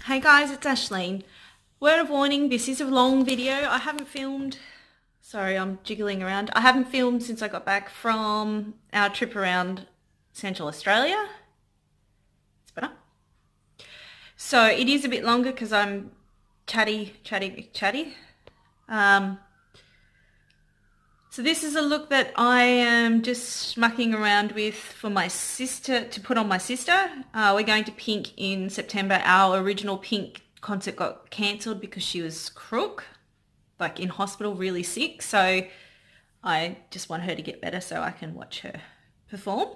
Hey guys, it's Ashleen. Word of warning, this is a long video. I haven't filmed, sorry, I'm jiggling around. I haven't filmed since I got back from our trip around Central Australia. It's better. So it is a bit longer because I'm chatty. So this is a look that I am just mucking around with for my sister, to put on my sister. We're going to Pink in September. Our original Pink concert got cancelled because she was crook, like in hospital, really sick. So I just want her to get better so I can watch her perform.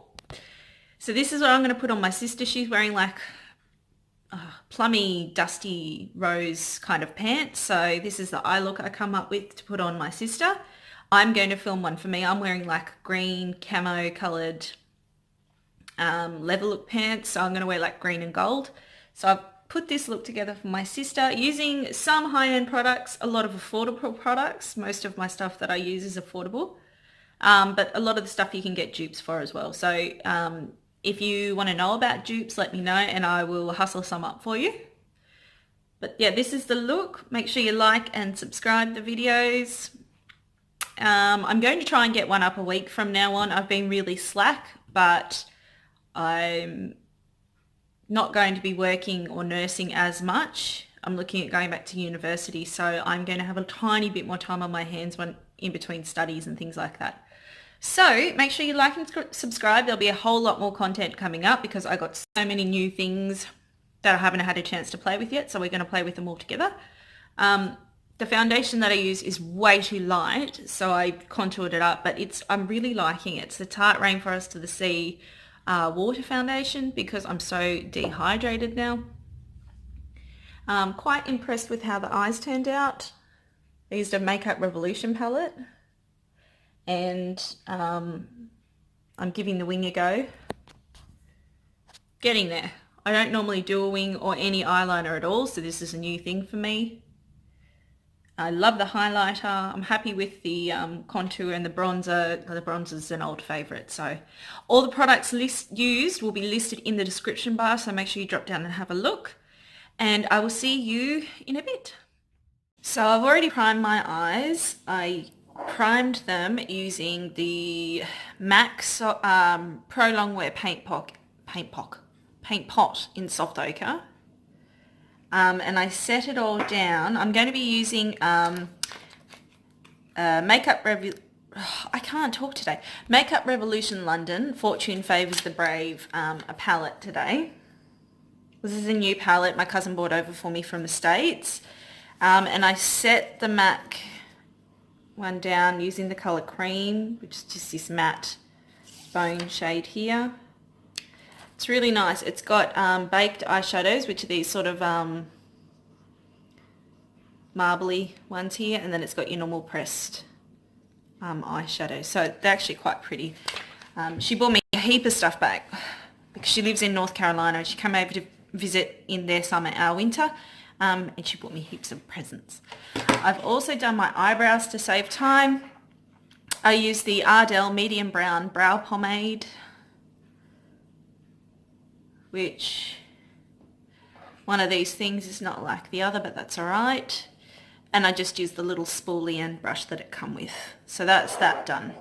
So this is what I'm going to put on my sister. She's wearing like plummy, dusty rose kind of pants. So this is the eye look I come up with to put on my sister. I'm going to film one for me. I'm wearing like green camo coloured leather look pants. So I'm going to wear like green and gold. So I've put this look together for my sister using some high-end products, a lot of affordable products. Most of my stuff that I use is affordable. But a lot of the stuff you can get dupes for as well. So if you want to know about dupes, let me know and I will hustle some up for you. But yeah, this is the look. Make sure you like and subscribe the videos. I'm going to try and get one up a week from now on. I've been really slack, but I'm not going to be working or nursing as much. I'm looking at going back to university, so I'm going to have a tiny bit more time on my hands when in between studies and things like that. So make sure you like and subscribe. There'll be a whole lot more content coming up because I got so many new things that I haven't had a chance to play with yet, so we're going to play with them all together. The foundation that I use is way too light, so I contoured it up, but I'm really liking it. It's the Tarte Rainforest to the Sea water foundation because I'm so dehydrated now. Quite impressed with how the eyes turned out. I used a Makeup Revolution palette and I'm giving the wing a go. Getting there. I don't normally do a wing or any eyeliner at all, so this is a new thing for me. I love the highlighter. I'm happy with the contour and the bronzer. The bronzer's an old favourite. So all the products used will be listed in the description bar. So make sure you drop down and have a look. And I will see you in a bit. So I've already primed my eyes. I primed them using the MAC Pro Longwear Paint Pot in soft ochre. And I set it all down. I'm going to be using Makeup Revolution London, Fortune Favours the Brave, a palette today. This is a new palette my cousin brought over for me from the States. And I set the MAC one down using the colour Cream, which is just this matte bone shade here. It's really nice. It's got baked eyeshadows, which are these sort of marbly ones here, and then it's got your normal pressed eyeshadows. So they're actually quite pretty. She bought me a heap of stuff back because she lives in North Carolina. She came over to visit in their summer, our winter, and she bought me heaps of presents. I've also done my eyebrows to save time. I use the Ardell medium brown brow pomade, which one of these things is not like the other, but that's all right. And I just use the little spoolie and brush that it come with. So that's that done.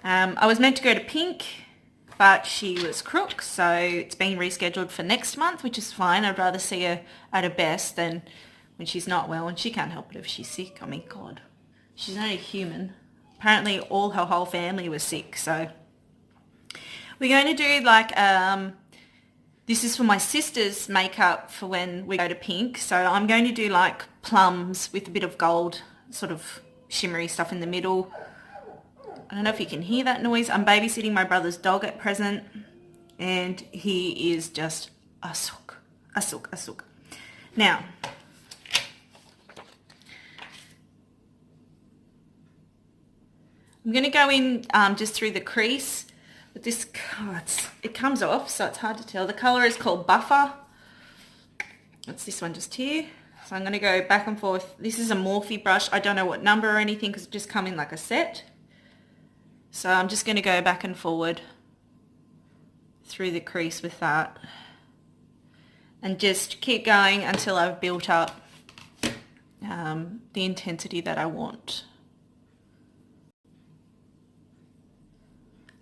I was meant to go to Pink, but she was crook, so it's been rescheduled for next month, which is fine. I'd rather see her at her best than when she's not well, and she can't help it if she's sick. I mean, God, she's only human. Apparently all her whole family was sick, so we're going to do like, this is for my sister's makeup for when we go to Pink. So I'm going to do like plums with a bit of gold, sort of shimmery stuff in the middle. I don't know if you can hear that noise. I'm babysitting my brother's dog at present and he is just a sook. Now, I'm going to go in just through the crease. But this, it comes off, so it's hard to tell. The colour is called Buffer. It's this one just here. So I'm going to go back and forth. This is a Morphe brush. I don't know what number or anything because it just come in like a set. So I'm just going to go back and forward through the crease with that. and just keep going until I've built up the intensity that I want.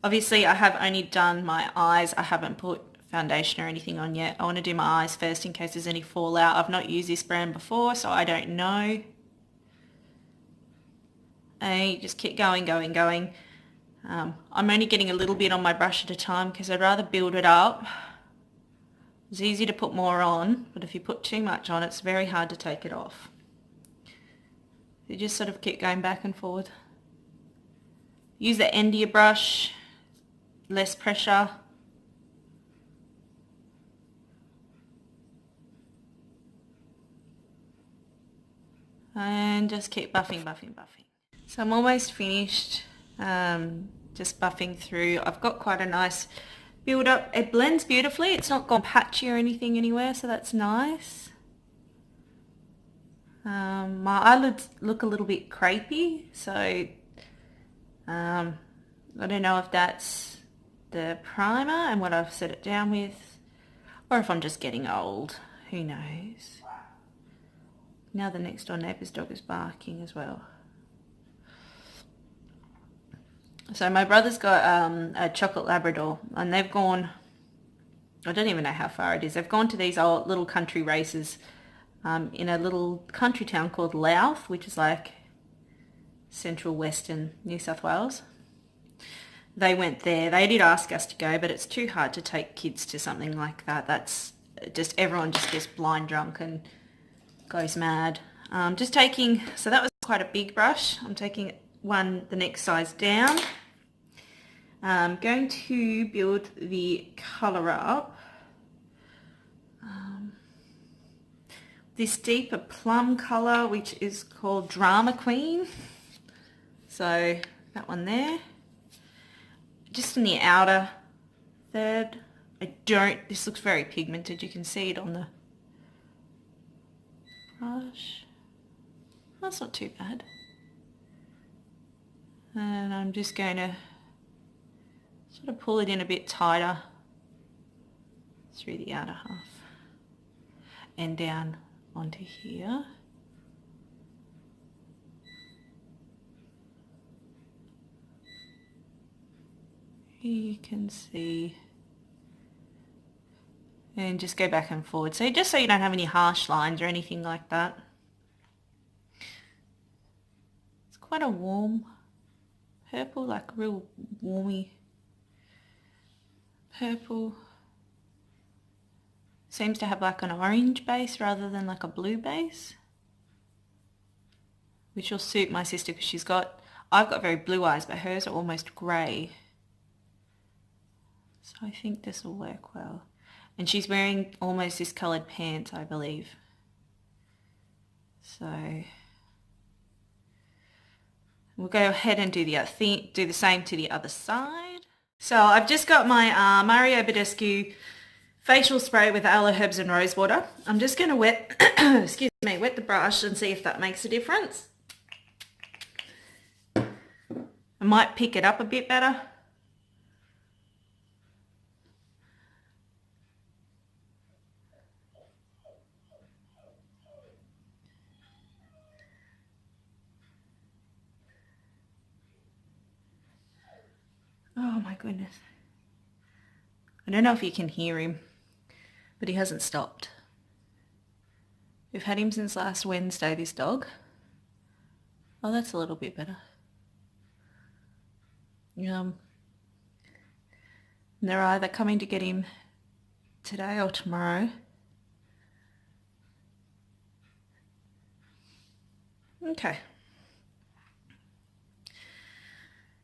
Obviously I have only done my eyes. I haven't put foundation or anything on yet. I want to do my eyes first in case there's any fallout. I've not used this brand before, so I don't know. And you just keep going, going, going. I'm only getting a little bit on my brush at a time because I'd rather build it up. It's easy to put more on, but if you put too much on, it's very hard to take it off. You just sort of keep going back and forward. Use the end of your brush, less pressure. And just keep buffing, buffing, buffing. So I'm almost finished, just buffing through. I've got quite a nice build up. It blends beautifully. It's not gone patchy or anything anywhere, so that's nice. My eyelids look a little bit crepey, so I don't know if that's the primer and what I've set it down with, or if I'm just getting old. Who knows? Now the next door neighbour's dog is barking as well. So my brother's got a chocolate Labrador, and they've gone, I don't even know how far it is, they've gone to these old little country races in a little country town called Louth, which is like central western New South Wales. They went there. They did ask us to go, but it's too hard to take kids to something like that. That's just, everyone just gets blind drunk and goes mad. Just taking, so that was quite a big brush. I'm taking one the next size down. I'm going to build the colour up. This deeper plum colour, which is called Drama Queen. So that one there. Just in the outer third. This looks very pigmented. You can see it on the brush. That's not too bad. And I'm just going to sort of pull it in a bit tighter through the outer half and down onto here. You can see, and just go back and forward. So just so you don't have any harsh lines or anything like that. It's quite a warm purple, like real warmy purple. Seems to have like an orange base rather than like a blue base, which will suit my sister because I've got very blue eyes, but hers are almost grey. So I think this will work well. And she's wearing almost this coloured pants, I believe. So we'll go ahead and do the same to the other side. So I've just got my Mario Badescu facial spray with aloe herbs and rose water. I'm just going to wet the brush and see if that makes a difference. I might pick it up a bit better. Oh my goodness. I don't know if you can hear him, but he hasn't stopped. We've had him since last Wednesday, this dog. Oh, that's a little bit better. They're either coming to get him today or tomorrow. Okay.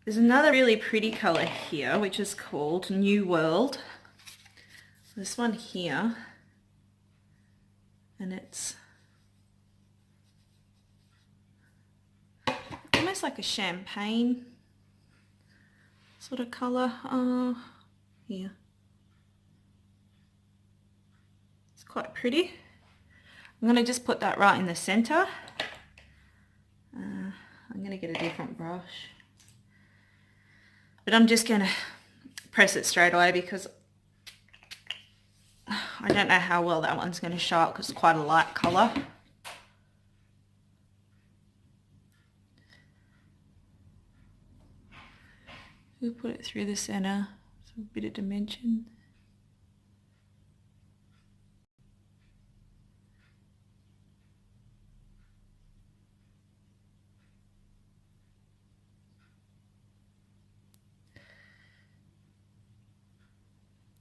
There's another really pretty colour here, which is called New World. This one here, and it's almost like a champagne sort of colour. Here. It's quite pretty. I'm going to just put that right in the centre. I'm going to get a different brush. But I'm just going to press it straight away because I don't know how well that one's going to show up because it's quite a light colour. We'll put it through the centre, so a bit of dimension.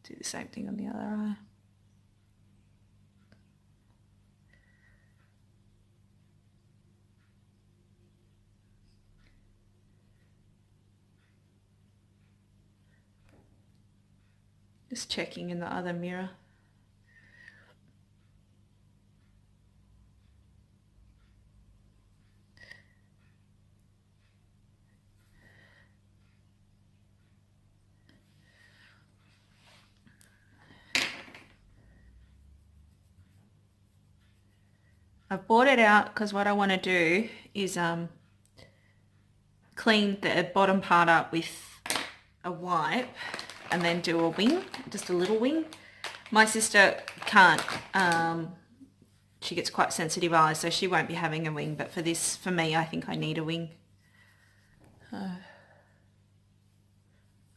Do the same thing on the other eye. Just checking in the other mirror. I've brought it out because what I want to do is clean the bottom part up with a wipe and then do a wing, just a little wing. My sister can't, she gets quite sensitive eyes, so she won't be having a wing, but for this, for me, I think I need a wing. I'm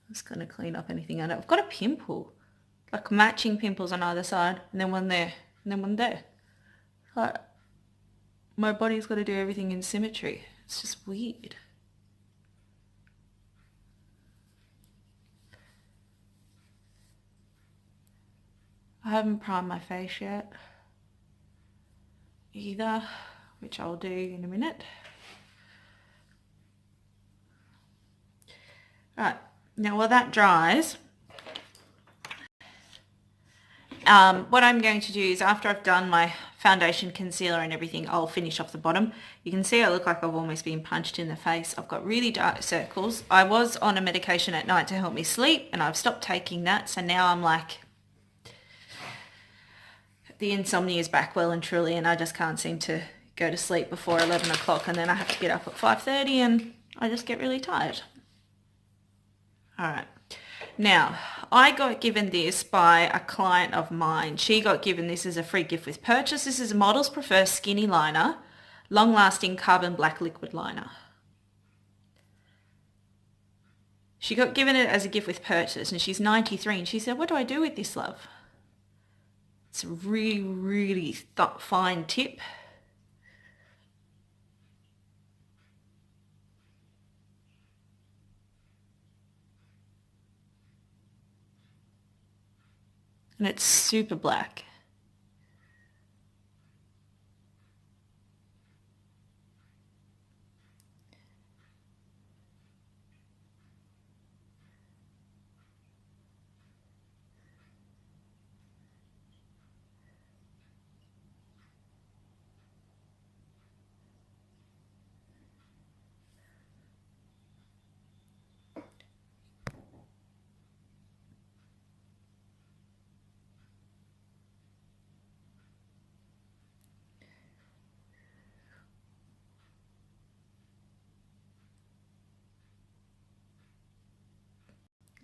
just going to clean up anything under. I've got a pimple, like matching pimples on either side, and then one there, and then one there. Like, my body's got to do everything in symmetry. It's just weird. I haven't primed my face yet either, which I'll do in a minute. Right, now while that dries, what I'm going to do is after I've done my foundation, concealer and everything, I'll finish off the bottom. You can see I look like I've almost been punched in the face. I've got really dark circles. I was on a medication at night to help me sleep and I've stopped taking that, so now I'm like, the insomnia is back well and truly, and I just can't seem to go to sleep before 11 o'clock, and then I have to get up at 5:30 and I just get really tired. All right. Now, I got given this by a client of mine. She got given this as a free gift with purchase. This is Models Prefer Skinny Liner, long-lasting carbon black liquid liner. She got given it as a gift with purchase, and she's 93, and she said, "What do I do with this, love?" It's a really, really fine tip. And it's super black.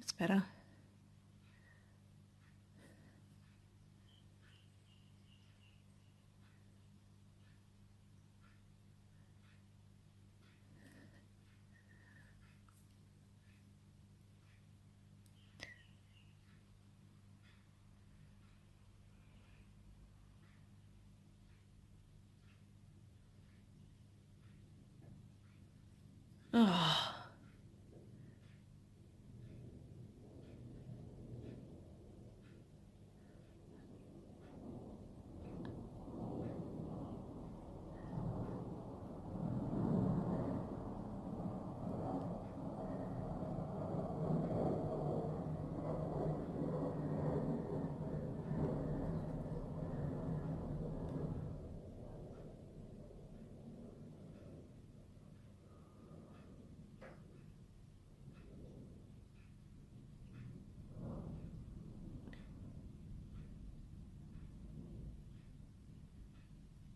It's better. Oh.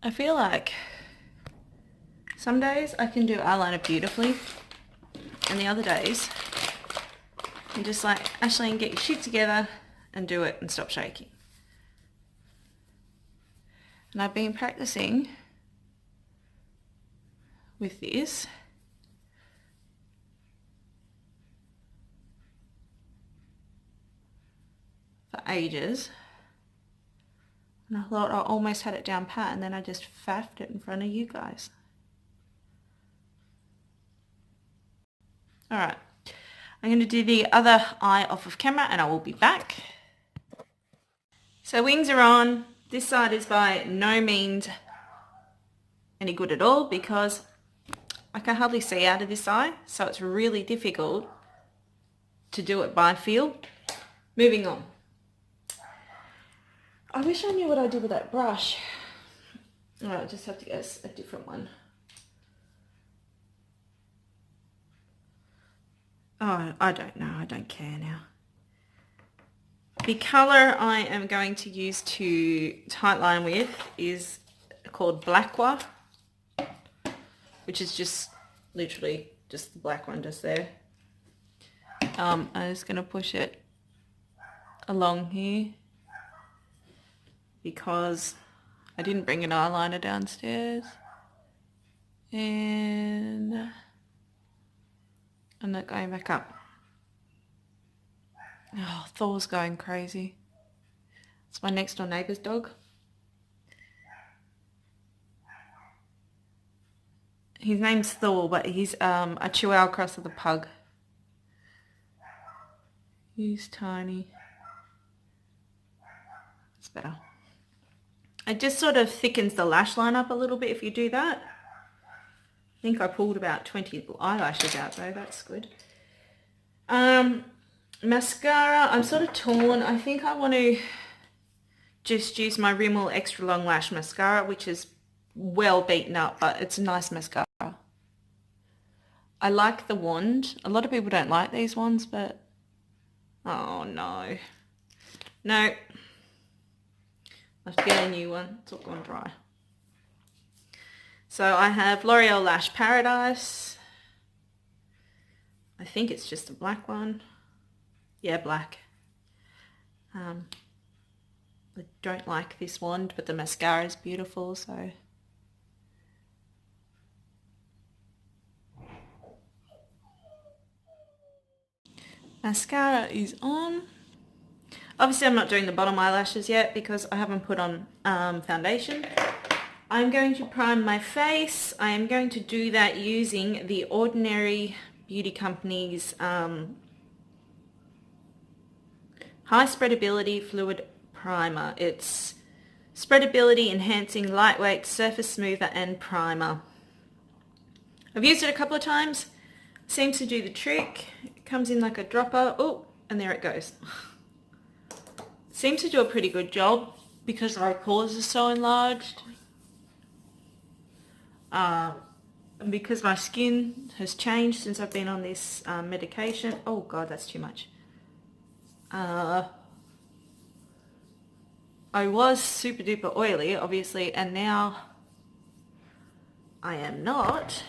I feel like some days I can do eyeliner beautifully, and the other days I'm just like, Ashleen, get your shit together and do it and stop shaking. And I've been practicing with this for ages. And I thought I almost had it down pat, and then I just faffed it in front of you guys. Alright, I'm going to do the other eye off of camera and I will be back. So wings are on. This side is by no means any good at all because I can hardly see out of this eye, so it's really difficult to do it by feel. Moving on. I wish I knew what I did with that brush. Alright, I just have to get a different one. Oh, I don't know. I don't care now. The colour I am going to use to tightline with is called Blackwa, which is just literally just the black one just there. I'm just going to push it along here because I didn't bring an eyeliner downstairs, and I'm not going back up. Oh, Thor's going crazy. It's my next door neighbour's dog. His name's Thor, but he's a Chihuahua cross with a pug. He's tiny. It's better. It just sort of thickens the lash line up a little bit if you do that. I think I pulled about 20 eyelashes out though, that's good. Mascara, I'm sort of torn. I think I want to just use my Rimmel Extra Long Lash Mascara, which is well beaten up, but it's a nice mascara. I like the wand. A lot of people don't like these ones, but oh no. No. I have to get a new one. It's all gone dry. So I have L'Oreal Lash Paradise. I think it's just a black one. Yeah, black. I don't like this wand, but the mascara is beautiful, so. Mascara is on. Obviously I'm not doing the bottom eyelashes yet because I haven't put on foundation. I'm going to prime my face. I am going to do that using the Ordinary Beauty Company's High-spreadability fluid primer. It's spreadability enhancing, lightweight, surface smoother and primer. I've used it a couple of times. Seems to do the trick. It comes in like a dropper. Oh, and there it goes. Seems to do a pretty good job because my pores are so enlarged. And because my skin has changed since I've been on this medication. Oh god, that's too much. I was super duper oily, obviously, and now I am not.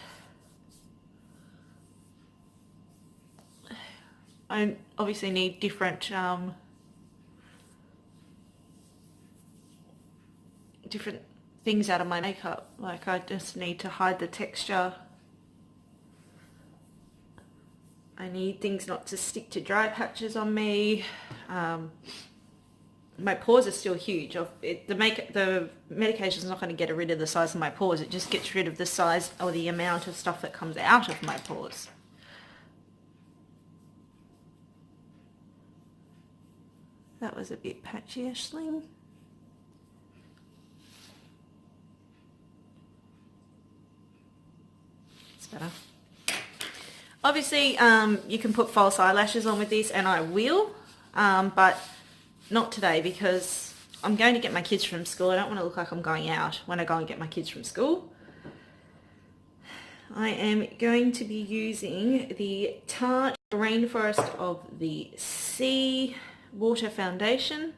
I obviously need different different things out of my makeup. Like I just need to hide the texture. I need things not to stick to dry patches on me. My pores are still huge. The medication is not going to get rid of the size of my pores. It just gets rid of the size or the amount of stuff that comes out of my pores. That was a bit patchy, Aisling. It's better. Obviously, you can put false eyelashes on with this, and I will, but not today because I'm going to get my kids from school. I don't want to look like I'm going out when I go and get my kids from school. I am going to be using the Tarte Rainforest of the Sea Water Foundation.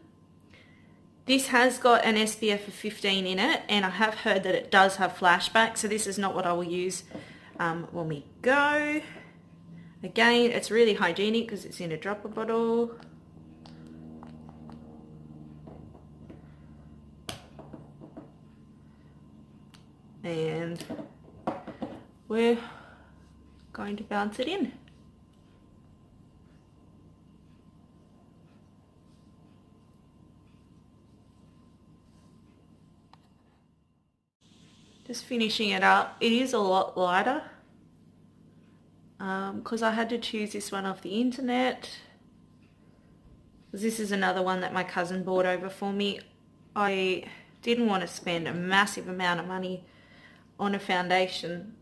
This has got an SPF of 15 in it, and I have heard that it does have flashback, so this is not what I will use when we go. Again, it's really hygienic because it's in a dropper bottle. and we're going to bounce it in. Just finishing it up. It is a lot lighter because I had to choose this one off the internet. This is another one that my cousin bought over for me. I didn't want to spend a massive amount of money on a foundation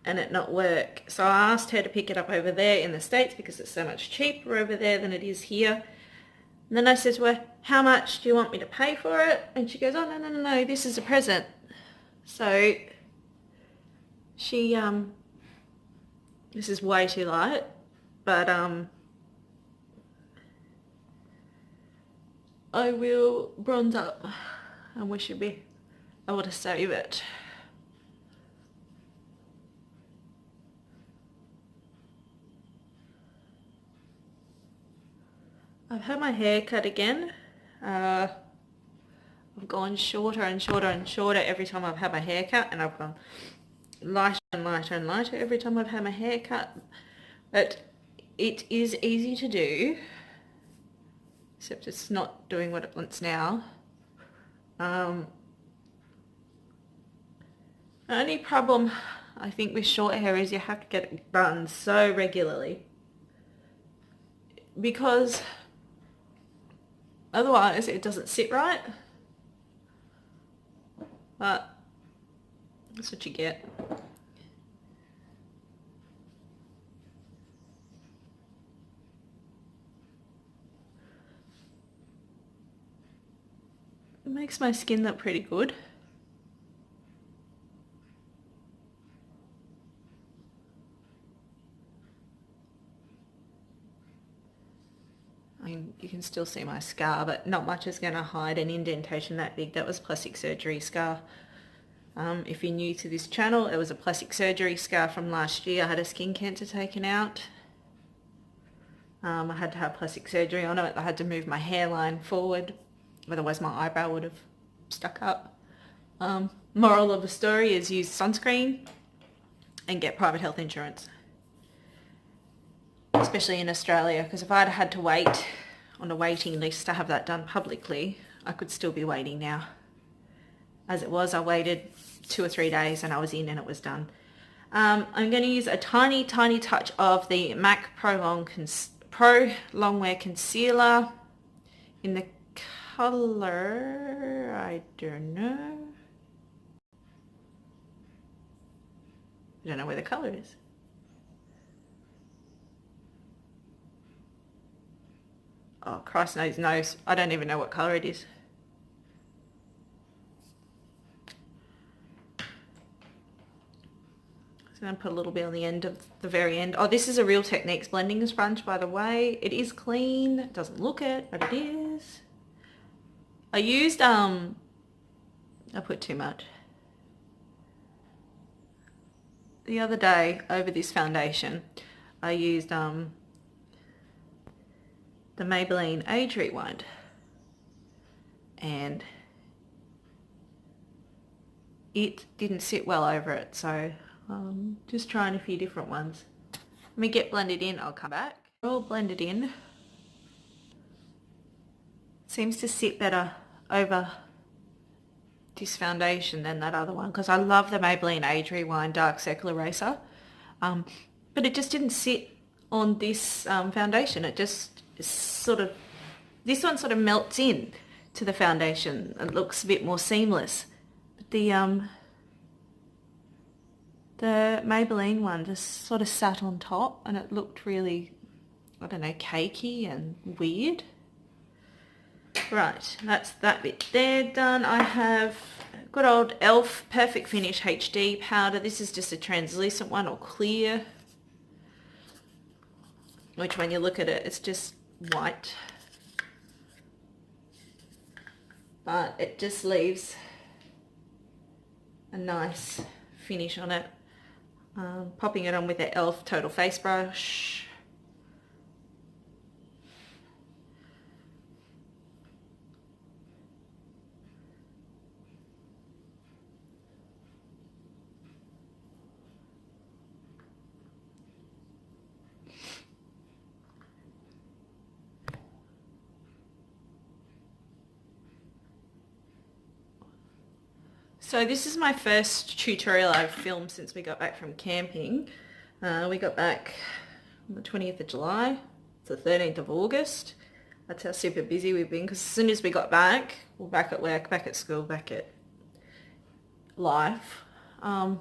and it not work. So I asked her to pick it up over there in the States because it's so much cheaper over there than it is here. And then I said to her, how much do you want me to pay for it? And she goes, oh, no, this is a present. So she, this is way too light, but I will bronze up and we should be able to save it. I've had my hair cut again. I've gone shorter and shorter and shorter every time I've had my hair cut, and I've gone lighter and lighter and lighter every time I've had my hair cut. But it is easy to do, except it's not doing what it wants now. The only problem I think with short hair is you have to get it done so regularly, because otherwise it doesn't sit right. But that's what you get. It makes my skin look pretty good. I mean, you can still see my scar, but not much is going to hide an indentation that big. That was plastic surgery scar. If you're new to this channel, it was a plastic surgery scar from last year. I had a skin cancer taken out. I had to have plastic surgery on it. I had to move my hairline forward, otherwise my eyebrow would have stuck up. Moral of the story is use sunscreen and get private health insurance, especially in Australia, because if I'd had to wait on a waiting list to have that done publicly, I could still be waiting now. As it was, I waited 2 or 3 days and I was in and it was done. I'm going to use a tiny touch of the MAC Pro Longwear Concealer in the colour, I don't know. I don't know where the colour is. Oh, Christ knows. I don't even know what colour it is. So I'm going to put a little bit on the end of the very end. Oh, this is a Real Techniques blending sponge, by the way. It is clean. It doesn't look it, but it is. I used, I put too much. The other day, over this foundation, I used, the Maybelline Age Rewind, and it didn't sit well over it, so just trying a few different ones. Let me get blended in, I'll come back. All blended in. Seems to sit better over this foundation than that other one, because I love the Maybelline Age Rewind Dark Circle Eraser, but it just didn't sit on this foundation. It just sort of, this one sort of melts in to the foundation and looks a bit more seamless. But the Maybelline one just sort of sat on top and it looked really, I don't know, cakey and weird. Right, that's that bit there done. I have good old e.l.f. Perfect Finish HD powder. This is just a translucent one, or clear, which when you look at it, it's just white, but it just leaves a nice finish on it. Popping it on with the e.l.f. Total Face Brush. So this is my first tutorial I've filmed since we got back from camping. We got back on the 20th of July. It's the 13th of August. That's how super busy we've been, because as soon as we got back, we're back at work, back at school, back at life. And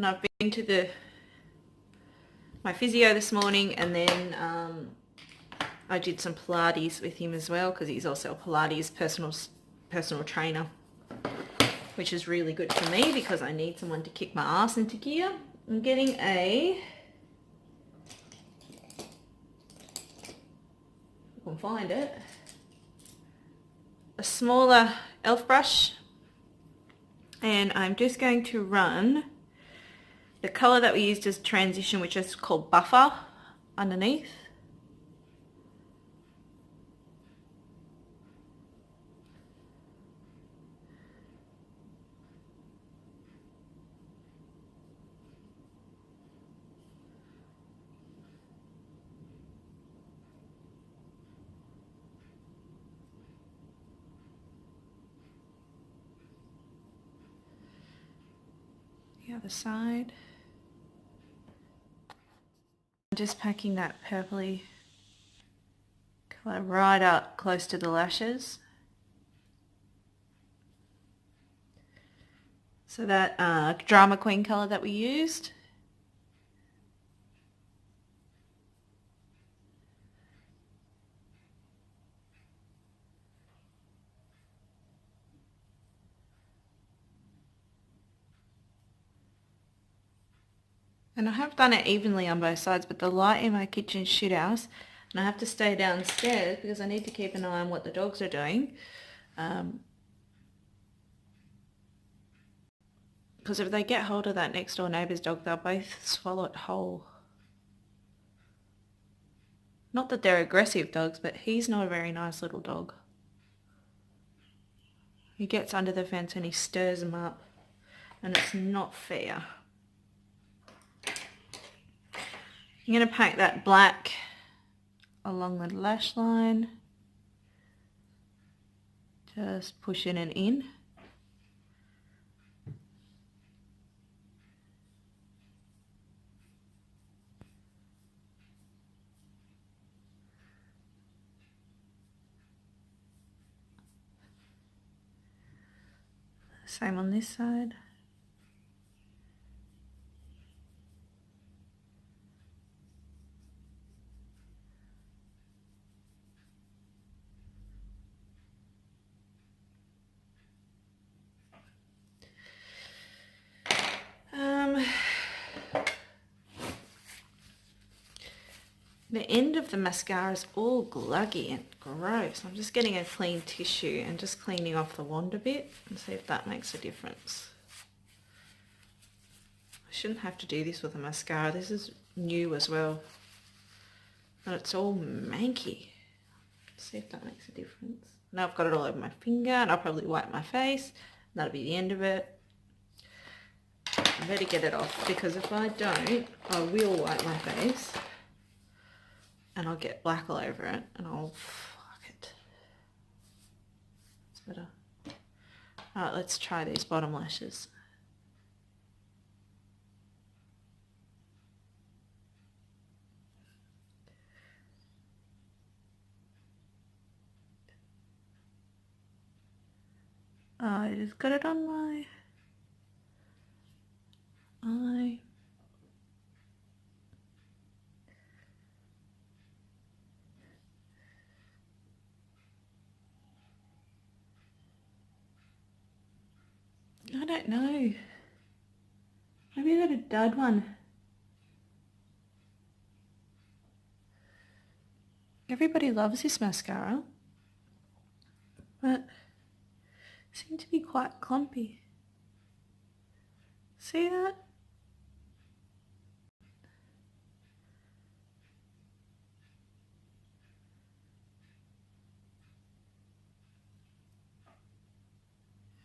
I've been to my physio this morning, and then I did some Pilates with him as well, because he's also a Pilates personal trainer, which is really good for me because I need someone to kick my ass into gear. I'm getting I can find it, a smaller elf brush, and I'm just going to run the colour that we used as transition, which is called Buffer, underneath. The other side. I'm just packing that purpley colour right up close to the lashes. So that Drama Queen colour that we used. And I have done it evenly on both sides, but the light in my kitchen shit house, and I have to stay downstairs because I need to keep an eye on what the dogs are doing. Because if they get hold of that next door neighbour's dog, they'll both swallow it whole. Not that they're aggressive dogs, but he's not a very nice little dog. He gets under the fence and he stirs them up, and it's not fair. I'm going to pack that black along the lash line, just pushing it in. Same on this side. The end of the mascara is all gluggy and gross. I'm just getting a clean tissue and just cleaning off the wand a bit and see if that makes a difference. I shouldn't have to do this with a mascara. This is new as well. And it's all manky. See if that makes a difference. Now I've got it all over my finger, and I'll probably wipe my face. That'll be the end of it. I better get it off, because if I don't, I will wipe my face and I'll get black all over it, and I'll fuck it. It's better. Alright, let's try these bottom lashes. I just got it on my eye. I don't know. Maybe I got a dud one. Everybody loves this mascara, but it seemed to be quite clumpy. See that?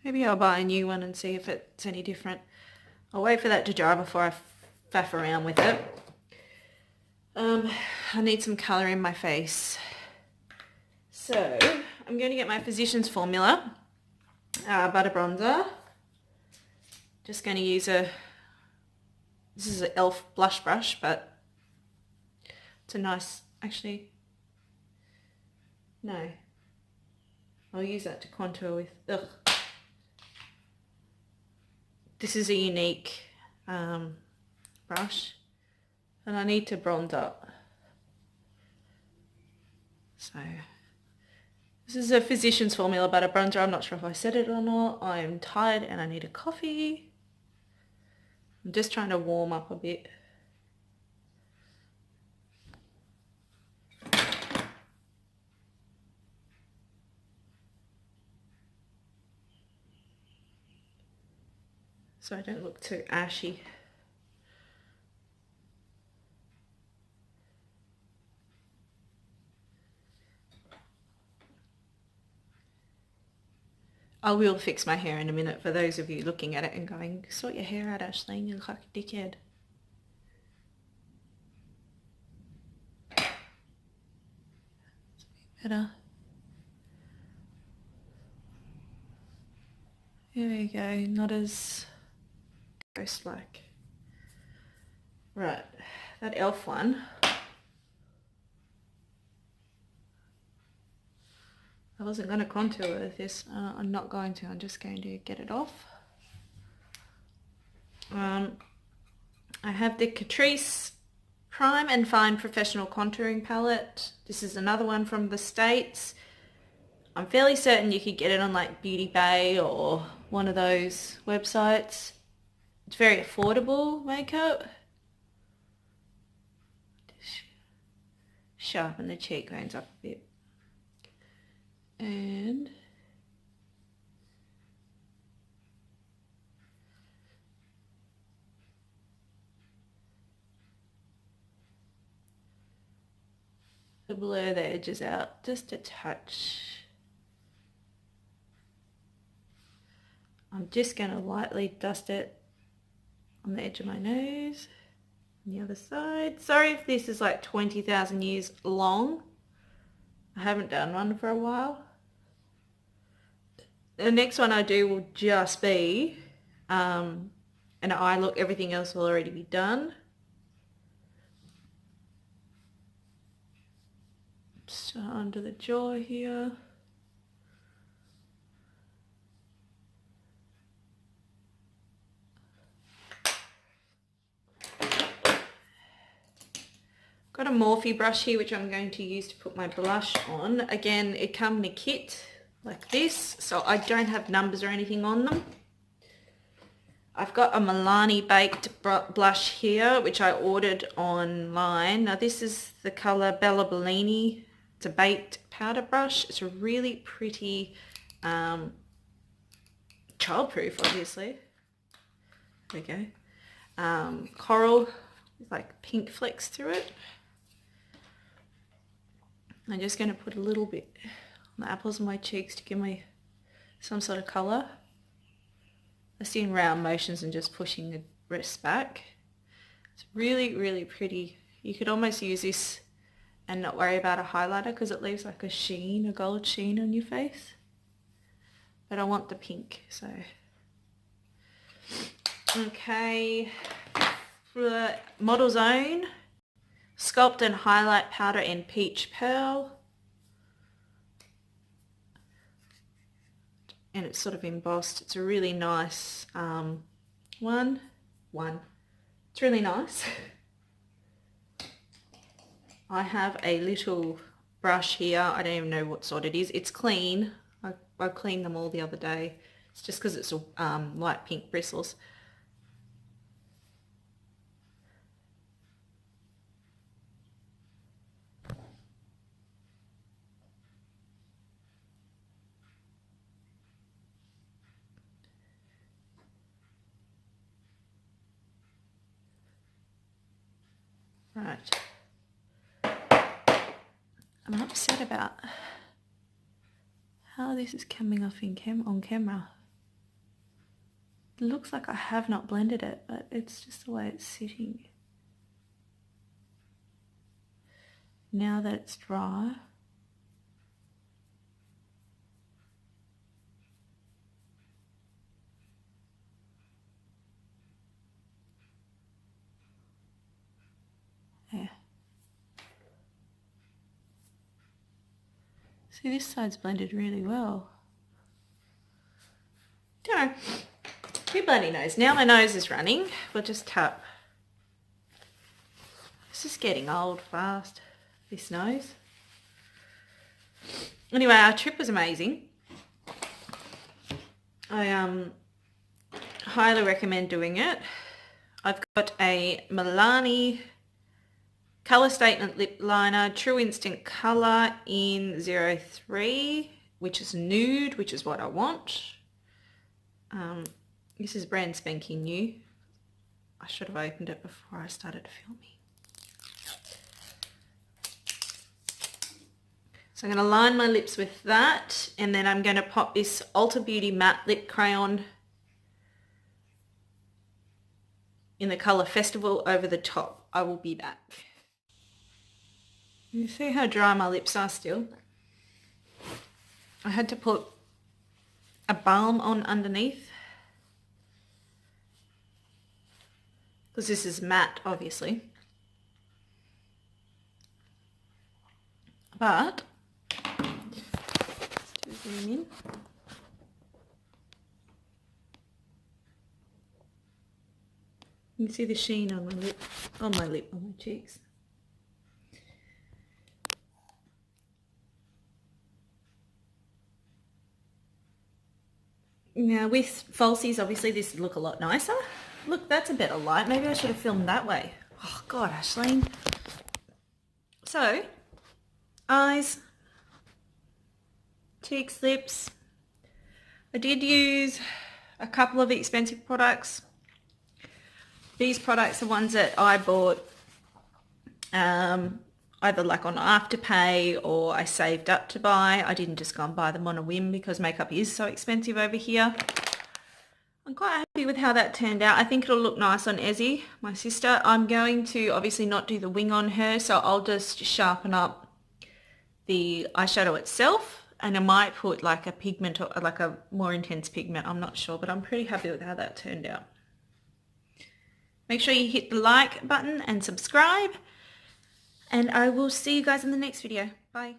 Maybe I'll buy a new one and see if it's any different. I'll wait for that to dry before I faff around with it. I need some colour in my face. So I'm going to get my Physicians Formula, butter bronzer. Just going to use this is an e.l.f. blush brush, but it's a nice, actually, no. I'll use that to contour with, This is a unique brush, and I need to bronze up. So this is a Physicians Formula butter bronzer. I'm not sure if I said it or not. I'm tired and I need a coffee. I'm just trying to warm up a bit. So I don't look too ashy. I will fix my hair in a minute for those of you looking at it and going, sort your hair out, Ashleen, you look like a dickhead. Better. Here we go, not as ghost-like. Right, that e.l.f. one. I wasn't going to contour with this. I'm not going to. I'm just going to get it off. I have the Catrice Prime and Fine Professional Contouring Palette. This is another one from the States. I'm fairly certain you could get it on like Beauty Bay or one of those websites. It's very affordable makeup. Just sharpen the cheekbones up a bit. And to blur the edges out just a touch. I'm just going to lightly dust it on the edge of my nose on the other side. Sorry if this is like 20,000 years long. I haven't done one for a while. The next one I do will just be an eye look. Everything else will already be done. Just under the jaw here. Got a Morphe brush here which I'm going to use to put my blush on. Again, it comes in a kit like this, so I don't have numbers or anything on them. I've got a Milani baked blush here which I ordered online. Now this is the colour Bellini. It's a baked powder brush. It's a really pretty, childproof obviously. There we go. Coral with like pink flecks through it. I'm just going to put a little bit on the apples of my cheeks to give me some sort of colour. Just in round motions and just pushing the rest back. It's really, really pretty. You could almost use this and not worry about a highlighter because it leaves like a sheen, a gold sheen on your face. But I want the pink, so. Okay, Model's Own Sculpt and Highlight Powder in Peach Pearl. And it's sort of embossed. It's a really nice one. It's really nice. I have a little brush here. I don't even know what sort it is. It's clean. I cleaned them all the other day. It's just because it's light pink bristles. Right. I'm upset about how this is coming off on camera. It looks like I have not blended it, but it's just the way it's sitting. Now that it's dry, See, this side's blended really well. Don't know. Who bloody knows? Now my nose is running. We'll just tap. This is getting old fast, this nose. Anyway, our trip was amazing. I highly recommend doing it. I've got a Milani Colour Statement Lip Liner, True Instant Colour in 03, which is nude, which is what I want. This is brand spanking new. I should have opened it before I started filming. So I'm going to line my lips with that, and then I'm going to pop this Ulta Beauty Matte Lip Crayon in the colour Festival over the top. I will be back. You see how dry my lips are still? I had to put a balm on underneath because this is matte, obviously. But let's do zoom in. You can see the sheen on my cheeks. Now with falsies, obviously this would look a lot nicer. Look, that's a better light. Maybe I should have filmed that way. Oh God, Ashleen. So, eyes, cheeks, lips. I did use a couple of expensive products. These products are ones that I bought either like on Afterpay or I saved up to buy. I didn't just go and buy them on a whim because makeup is so expensive over here. I'm quite happy with how that turned out. I think it'll look nice on Ezzy, my sister. I'm going to obviously not do the wing on her, so I'll just sharpen up the eyeshadow itself, and I might put like a pigment or like a more intense pigment. I'm not sure, but I'm pretty happy with how that turned out. Make sure you hit the like button and subscribe, and I will see you guys in the next video. Bye.